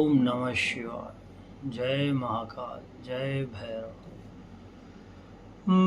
ओम नमः शिवाय। जय महाकाल, जय भैरव।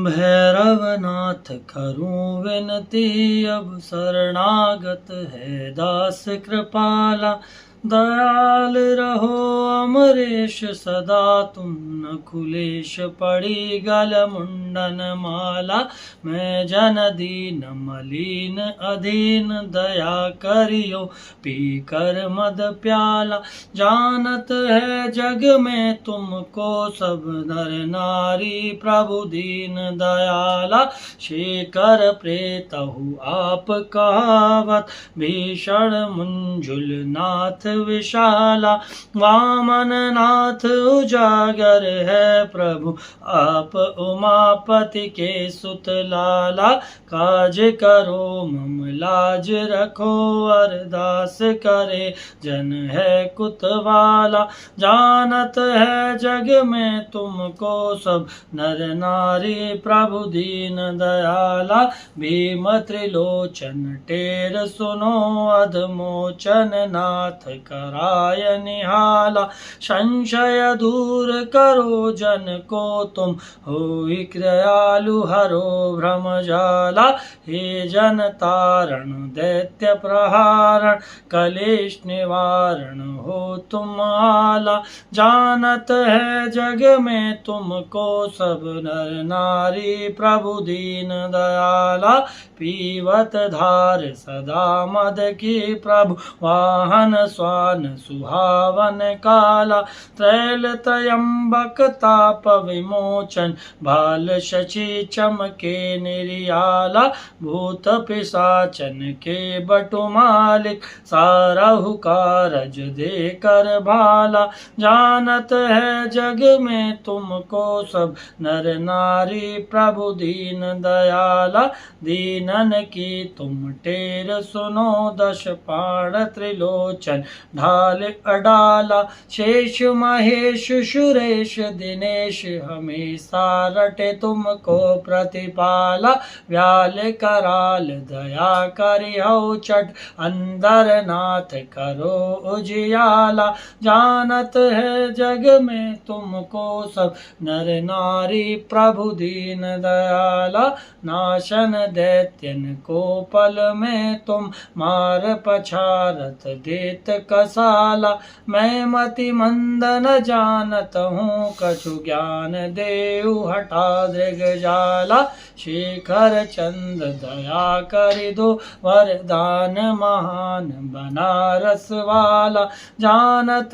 भैरवनाथ करूं विनती, अब शरणागत है दास कृपाला। दयाल रहो अमरेश सदा, तुम न कुलेश पड़ी गल मुंडन माला। मैं जन दीन मलीन अधीन, दया करियो पी कर मद प्याला। जानत है जग में तुमको सब नर नारी, प्रभु दीन दयाला। शेखर प्रेतहु आप कहावत, भीषण मुंजुल नाथ विशाला। वामन नाथ उजागर है प्रभु, आप उमापति के सुत लाला। काज करो मम लाज रखो, अरदास करे जन है कुतवाला। जानत है जग में तुमको सब नर नारी, प्रभु दीन दयाला। भीम त्रिलोचन टेर सुनो, अधमोचन नाथ कराय निहाला। संशय दूर करो जन को तुम, होई कृपालु हरो भ्रम जाला। हे जन तारण दैत्य प्रहारण, कलेश निवारण हो तुम आला। जानत है जग में तुमको सब नर नारी, प्रभु दीन दयाला। पीवत धार सदा मद की प्रभु, वाहन स्वान सुहावन काला। त्रैल त्रयंबक ताप विमोचन, भाल शशि चमके निर्याला। भूत पिशाचन के बटु मालिक, सारहु कारज दे कर भाला। जानत है जग में तुमको सब नर नारी, प्रभु दीन दयाला। दीनन की तुम टेर सुनो, दश प्राण त्रिलोचन ढाल अडाला। शेष महेश सुरेश दिनेश, हमेशा रटे तुमको प्रतिपाला। व्याल कराल दया करियो चट, अंदर नाथ करो उजियाला। जानत है जग में तुमको सब नर नारी, प्रभु दीन दयाला। नाशन दैत्यन को पल में तुम, मार पछारत देत कसाला। मैं मति मंद न जानत हूँ, कछु ज्ञान देउ हटा दृग जाला। शेखर चंद दया करि दो, वरदान महान बनारस वाला। जानत